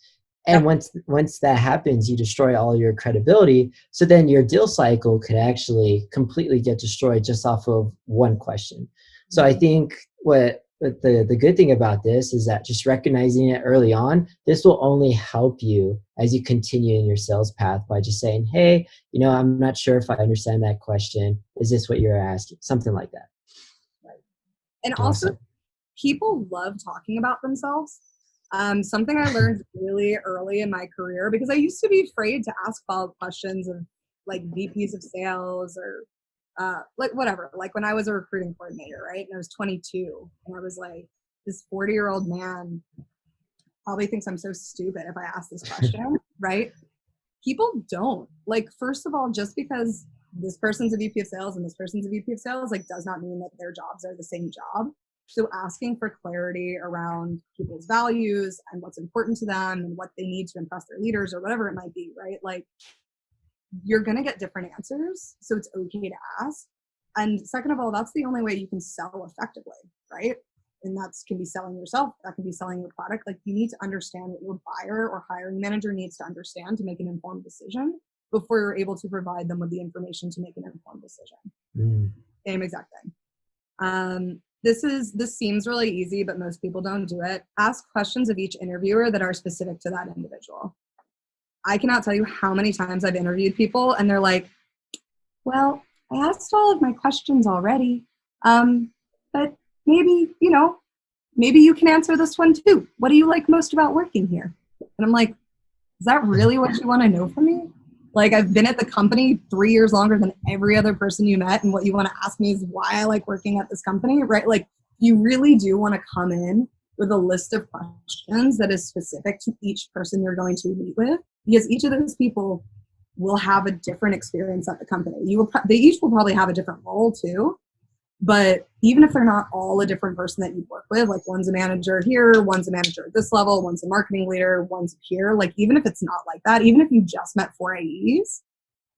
And once that happens, you destroy all your credibility. So then your deal cycle could actually completely get destroyed just off of one question. So I think what the good thing about this is that just recognizing it early on, this will only help you as you continue in your sales path by just saying, hey, I'm not sure if I understand that question. Is this what you're asking? Something like that. And also, people love talking about themselves. Something I learned really early in my career, because I used to be afraid to ask follow-up questions of like VPs of sales or like whatever, like when I was a recruiting coordinator, right? And I was 22 and I was like, this 40-year-old man probably thinks I'm so stupid if I ask this question, right? People don't. Like, first of all, just because this person's a VP of sales and this person's a VP of sales, like does not mean that their jobs are the same job. So asking for clarity around people's values and what's important to them and what they need to impress their leaders or whatever it might be, right? Like, you're going to get different answers. So it's okay to ask. And second of all, that's the only way you can sell effectively, right? And that can be selling yourself. That can be selling your product. Like, you need to understand what your buyer or hiring manager needs to understand to make an informed decision before you're able to provide them with the information to make an informed decision. Same exact thing. This seems really easy, but most people don't do it. Ask questions of each interviewer that are specific to that individual. I cannot tell you how many times I've interviewed people and they're like, well, I asked all of my questions already, but maybe you can answer this one too. What do you like most about working here? And I'm like, is that really what you want to know from me? Like, I've been at the company 3 years longer than every other person you met. And what you want to ask me is why I like working at this company, right? Like, you really do want to come in with a list of questions that is specific to each person you're going to meet with, because each of those people will have a different experience at the company. They each will probably have a different role too. But even if they're not all a different person that you work with, like one's a manager here, one's a manager at this level, one's a marketing leader, one's a peer, like even if it's not like that, even if you just met 4 AEs,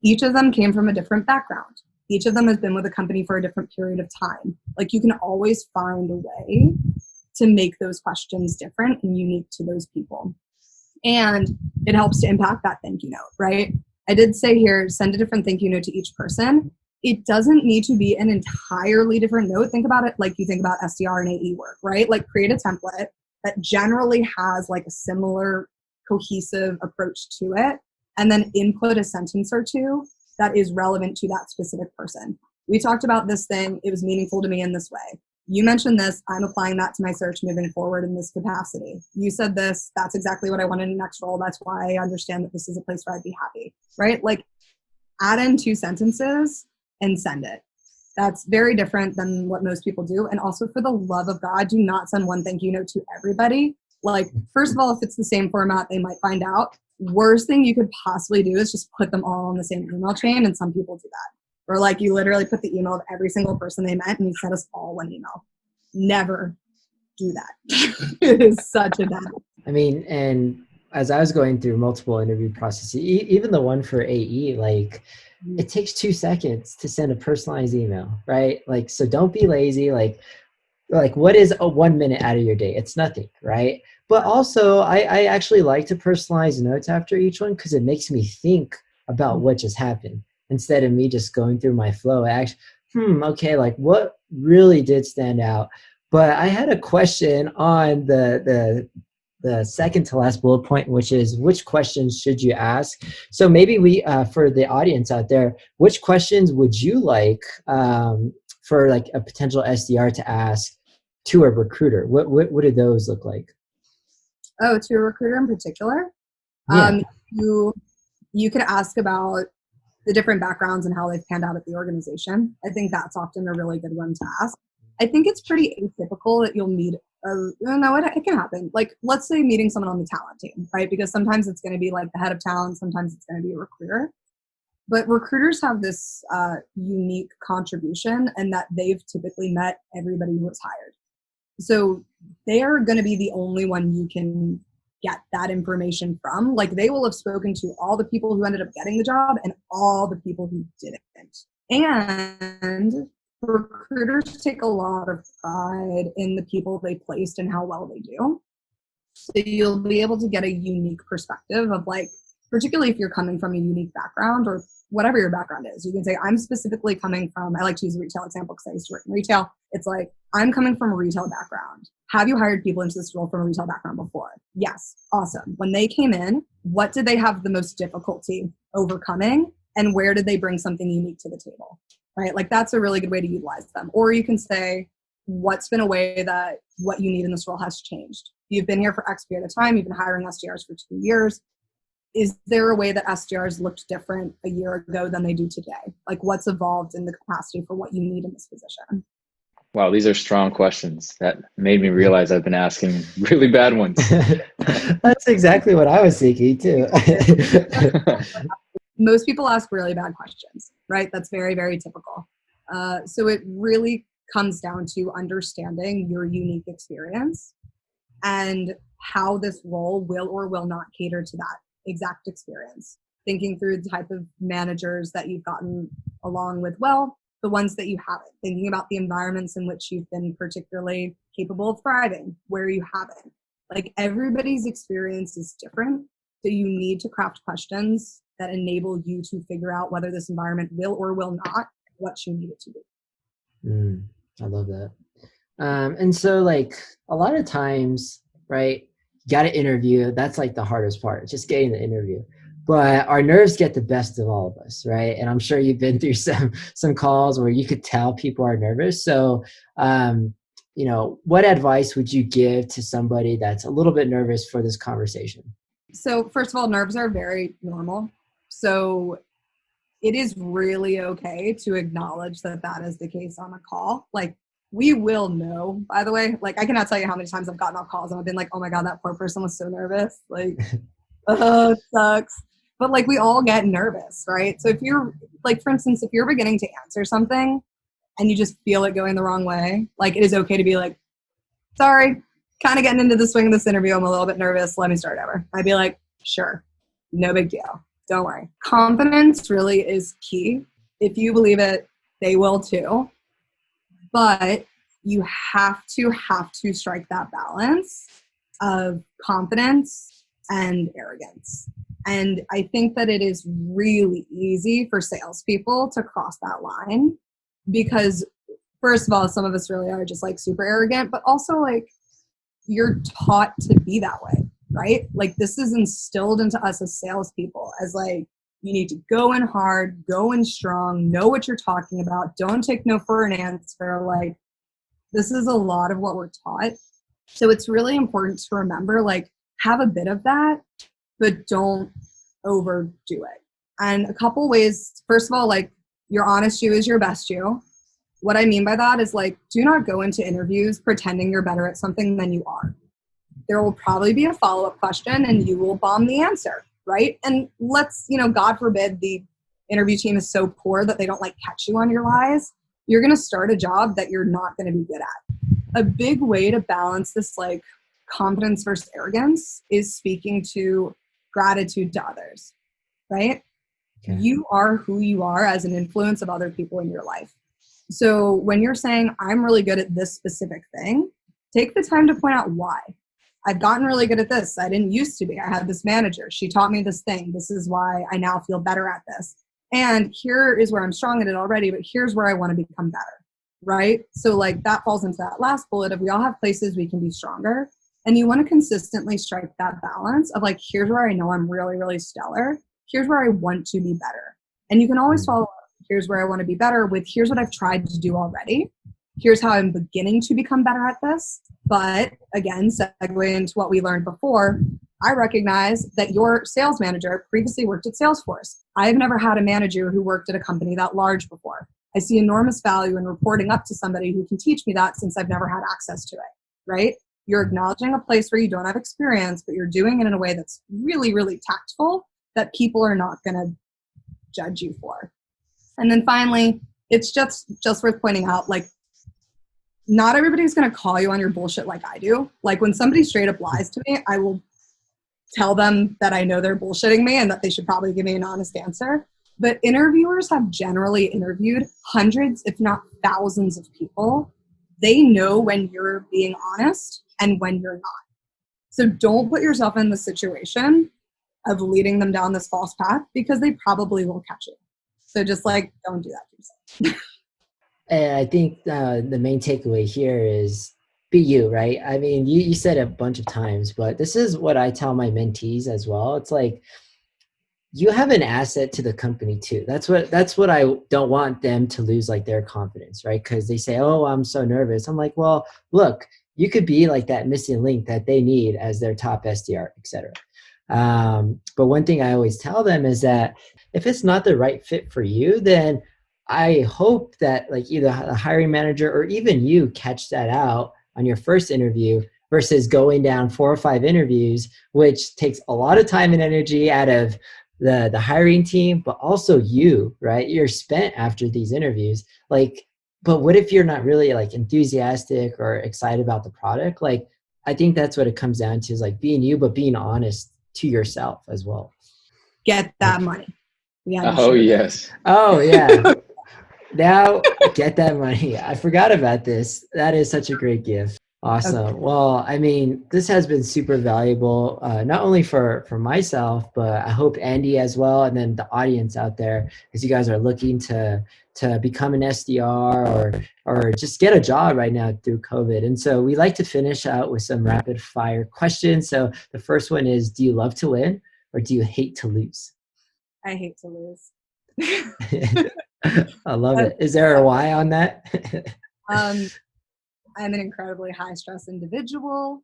each of them came from a different background. Each of them has been with a company for a different period of time. Like, you can always find a way to make those questions different and unique to those people. And it helps to impact that thank you note, right? I did say here, send a different thank you note to each person. It doesn't need to be an entirely different note. Think about it like you think about SDR and AE work, right? Like, create a template that generally has like a similar cohesive approach to it, and then input a sentence or two that is relevant to that specific person. We talked about this thing. It was meaningful to me in this way. You mentioned this. I'm applying that to my search moving forward in this capacity. You said this. That's exactly what I want in the next role. That's why I understand that this is a place where I'd be happy, right? Like, add in 2 sentences and send it. That's very different than what most people do. And also, for the love of God, do not send one thank you note to everybody. Like, first of all, if it's the same format, they might find out. Worst thing you could possibly do is just put them all on the same email chain, and some people do that. Or like, you literally put the email of every single person they met and you sent us all one email. Never do that. It is such a bad. I mean, and as I was going through multiple interview processes, even the one for AE, like, it takes 2 seconds to send a personalized email, right? Like, so don't be lazy. Like what is a 1 minute out of your day? It's nothing, right? But also, I actually like to personalize notes after each one because it makes me think about what just happened instead of me just going through my flow. Actually, okay, like what really did stand out? But I had a question on the second to last bullet point, which is which questions should you ask? So maybe we, for the audience out there, which questions would you like for like a potential SDR to ask to a recruiter? What do those look like? Oh, to a recruiter in particular? Yeah. You could ask about the different backgrounds and how they've panned out at the organization. I think that's often a really good one to ask. I think it's pretty atypical that you'll meet no, it can happen. Like, let's say meeting someone on the talent team, right? Because sometimes it's going to be like the head of talent, sometimes it's going to be a recruiter. But recruiters have this unique contribution, and that they've typically met everybody who was hired. So they are going to be the only one you can get that information from. Like, they will have spoken to all the people who ended up getting the job and all the people who didn't. And recruiters take a lot of pride in the people they placed and how well they do. So you'll be able to get a unique perspective of, like, particularly if you're coming from a unique background or whatever your background is. You can say, I'm specifically coming from, I like to use a retail example because I used to work in retail. It's like, I'm coming from a retail background. Have you hired people into this role from a retail background before? Yes. Awesome. When they came in, what did they have the most difficulty overcoming? And where did they bring something unique to the table? Right? Like, that's a really good way to utilize them. Or you can say, what's been a way that what you need in this role has changed? You've been here for X period of time. You've been hiring SDRs for 2 years. Is there a way that SDRs looked different a year ago than they do today? Like, what's evolved in the capacity for what you need in this position? Wow, these are strong questions. That made me realize I've been asking really bad ones. That's exactly what I was thinking too. Most people ask really bad questions, right? That's very, very typical. So it really comes down to understanding your unique experience and how this role will or will not cater to that exact experience. Thinking through the type of managers that you've gotten along with well, the ones that you haven't. Thinking about the environments in which you've been particularly capable of thriving, where you haven't. Like, everybody's experience is different. So you need to craft questions that enable you to figure out whether this environment will or will not what you need it to be. I love that. And so, like, a lot of times, right, you got to interview. That's like the hardest part, just getting the interview. But our nerves get the best of all of us, right? And I'm sure you've been through some calls where you could tell people are nervous. So, what advice would you give to somebody that's a little bit nervous for this conversation? So first of all, nerves are very normal. So it is really okay to acknowledge that that is the case on a call. Like, we will know, by the way. Like, I cannot tell you how many times I've gotten off calls and I've been like, oh my God, that poor person was so nervous. Like, oh, it sucks. But like, we all get nervous, right? So if you're like, for instance, if you're beginning to answer something and you just feel it going the wrong way, like, it is okay to be like, sorry, kind of getting into the swing of this interview. I'm a little bit nervous. Let me start over. I'd be like, sure, no big deal. Don't worry. Confidence really is key. If you believe it, they will too. But you have to strike that balance of confidence and arrogance. And I think that it is really easy for salespeople to cross that line because, first of all, some of us really are just like super arrogant, but also like, you're taught to be that way, right? Like, this is instilled into us as salespeople as like, you need to go in hard, go in strong, know what you're talking about, don't take no for an answer. Like, this is a lot of what we're taught. So it's really important to remember, like, have a bit of that, but don't overdo it. And a couple ways, first of all, like, your honest you is your best you. What I mean by that is, like, do not go into interviews pretending you're better at something than you are. There will probably be a follow-up question and you will bomb the answer, right? And let's, God forbid the interview team is so poor that they don't like catch you on your lies. You're going to start a job that you're not going to be good at. A big way to balance this, like, confidence versus arrogance is speaking to gratitude to others, right? Okay. You are who you are as an influence of other people in your life. So when you're saying, I'm really good at this specific thing, take the time to point out why. I've gotten really good at this. I didn't used to be. I had this manager. She taught me this thing. This is why I now feel better at this. And here is where I'm strong at it already, but here's where I want to become better, right? So like, that falls into that last bullet of, we all have places we can be stronger. And you want to consistently strike that balance of like, here's where I know I'm really, really stellar. Here's where I want to be better. And you can always follow up. Here's where I want to be better with, here's what I've tried to do already. Here's how I'm beginning to become better at this. But again, segue into what we learned before, I recognize that your sales manager previously worked at Salesforce. I've never had a manager who worked at a company that large before. I see enormous value in reporting up to somebody who can teach me that, since I've never had access to it, right? You're acknowledging a place where you don't have experience, but you're doing it in a way that's really, really tactful that people are not going to judge you for. And then finally, it's just worth pointing out, like, not everybody's going to call you on your bullshit like I do. Like, when somebody straight up lies to me, I will tell them that I know they're bullshitting me and that they should probably give me an honest answer. But interviewers have generally interviewed hundreds, if not thousands of people. They know when you're being honest and when you're not. So don't put yourself in the situation of leading them down this false path, because they probably will catch you. So just like, don't do that to yourself. And I think the main takeaway here is be you, right? I mean, you said it a bunch of times, but this is what I tell my mentees as well. It's like, you have an asset to the company too. That's what I don't want them to lose, like, their confidence, right? Because they say, oh, I'm so nervous. I'm like, well, look, you could be like that missing link that they need as their top SDR, et cetera. But one thing I always tell them is that if it's not the right fit for you, then I hope that, like, either the hiring manager or even you catch that out on your first interview, versus going down 4 or 5 interviews, which takes a lot of time and energy out of the hiring team, but also you, right? You're spent after these interviews. Like, but what if you're not really, like, enthusiastic or excited about the product? Like, I think that's what it comes down to, is like being you, but being honest to yourself as well. Get that money. Oh, yes. Oh, yeah. Now get that money. I forgot about this. That is such a great gift. Awesome. Okay. Well, I mean, this has been super valuable, not only for myself, but I hope Andy as well, and then the audience out there, as you guys are looking to become an SDR or just get a job right now through COVID. And so we like to finish out with some rapid fire questions. So the first one is, do you love to win or do you hate to lose? I hate to lose. I love it. Is there a why on that? I'm an incredibly high stress individual.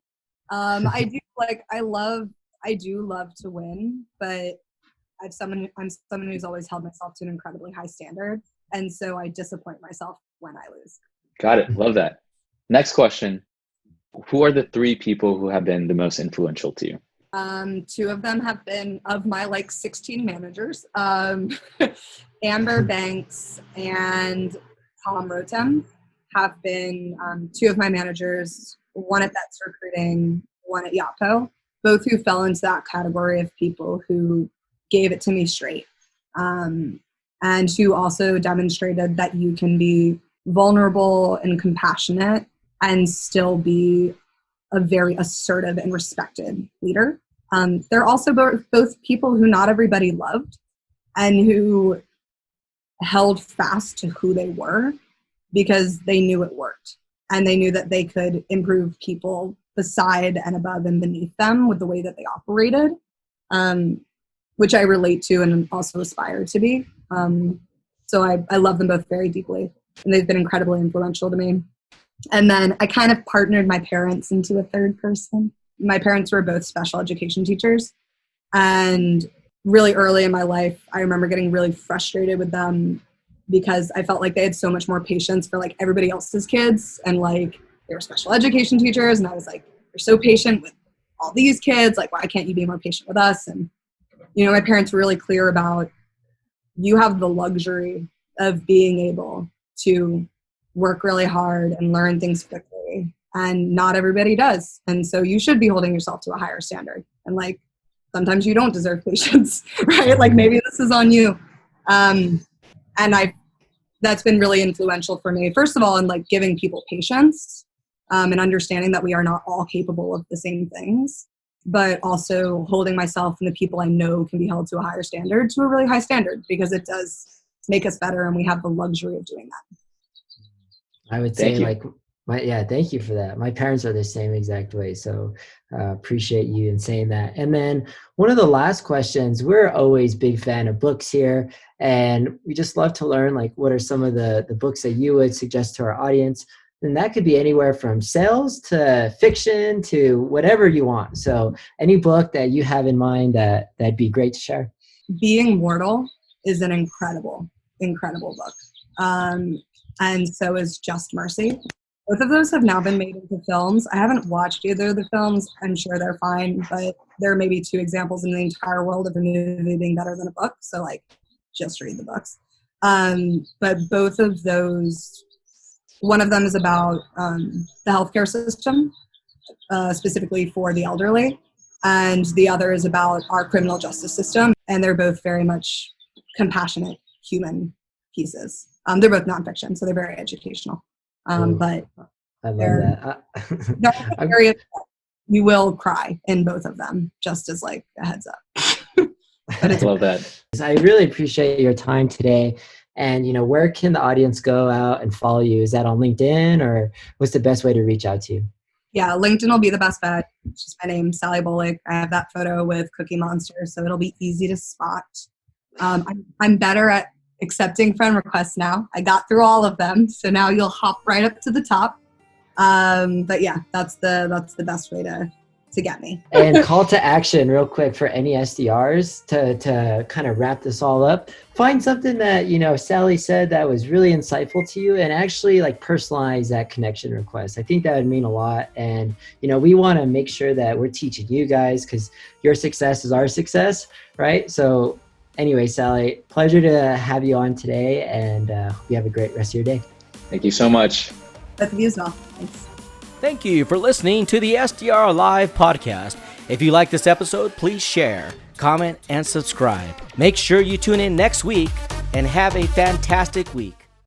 I do love to win, but I'm someone who's always held myself to an incredibly high standard. And so I disappoint myself when I lose. Got it. Love that. Next question. Who are the 3 people who have been the most influential to you? 2 of them have been of my 16 managers. Amber Banks and Tom Rotem have been 2 of my managers, one at Vets Recruiting, one at Yotpo, both who fell into that category of people who gave it to me straight, and who also demonstrated that you can be vulnerable and compassionate and still be a very assertive and respected leader. They're also both people who not everybody loved and who held fast to who they were because they knew it worked and they knew that they could improve people beside and above and beneath them with the way that they operated, which I relate to and also aspire to be. So I love them both very deeply, and they've been incredibly influential to me. And then I kind of partnered my parents into a third person. My parents were both special education teachers. And really early in my life, I remember getting really frustrated with them because I felt like they had so much more patience for everybody else's kids. And they were special education teachers. And I was like, you're so patient with all these kids. Why can't you be more patient with us? And, my parents were really clear about, you have the luxury of being able to work really hard and learn things quickly, and not everybody does. And so you should be holding yourself to a higher standard. And sometimes you don't deserve patience, right? Maybe this is on you. And that's been really influential for me, first of all, in giving people patience, and understanding that we are not all capable of the same things, but also holding myself and the people I know can be held to a higher standard, to a really high standard, because it does make us better and we have the luxury of doing that. I would say thank you for that. My parents are the same exact way. So appreciate you in saying that. And then one of the last questions, we're always big fan of books here, and we just love to learn what are some of the books that you would suggest to our audience. And that could be anywhere from sales to fiction to whatever you want. So any book that you have in mind that'd be great to share. Being Mortal is an incredible, incredible book. And so is Just Mercy. Both of those have now been made into films. I haven't watched either of the films. I'm sure they're fine, but there are maybe 2 examples in the entire world of a movie being better than a book. So just read the books. But both of those, one of them is about the healthcare system, specifically for the elderly. And the other is about our criminal justice system. And they're both very much compassionate human pieces. They're both nonfiction, so they're very educational. But I love that. You will cry in both of them, just as a heads up. I love that. I really appreciate your time today. And, where can the audience go out and follow you? Is that on LinkedIn, or what's the best way to reach out to you? Yeah, LinkedIn will be the best bet. It's just my name, Sally Bolig. I have that photo with Cookie Monster, so it'll be easy to spot. I'm better at accepting friend requests now. I got through all of them, so now you'll hop right up to the top. But yeah, that's the best way to get me. And call to action real quick for any SDRs to kind of wrap this all up. Find something that, Sally said that was really insightful to you, and actually personalize that connection request. I think that would mean a lot. And, we want to make sure that we're teaching you guys, because your success is our success, right? So anyway, Sally, pleasure to have you on today, and hope you have a great rest of your day. Thank you so much. Both of you as well. Thanks. Thank you for listening to the SDR Live podcast. If you like this episode, please share, comment, and subscribe. Make sure you tune in next week and have a fantastic week.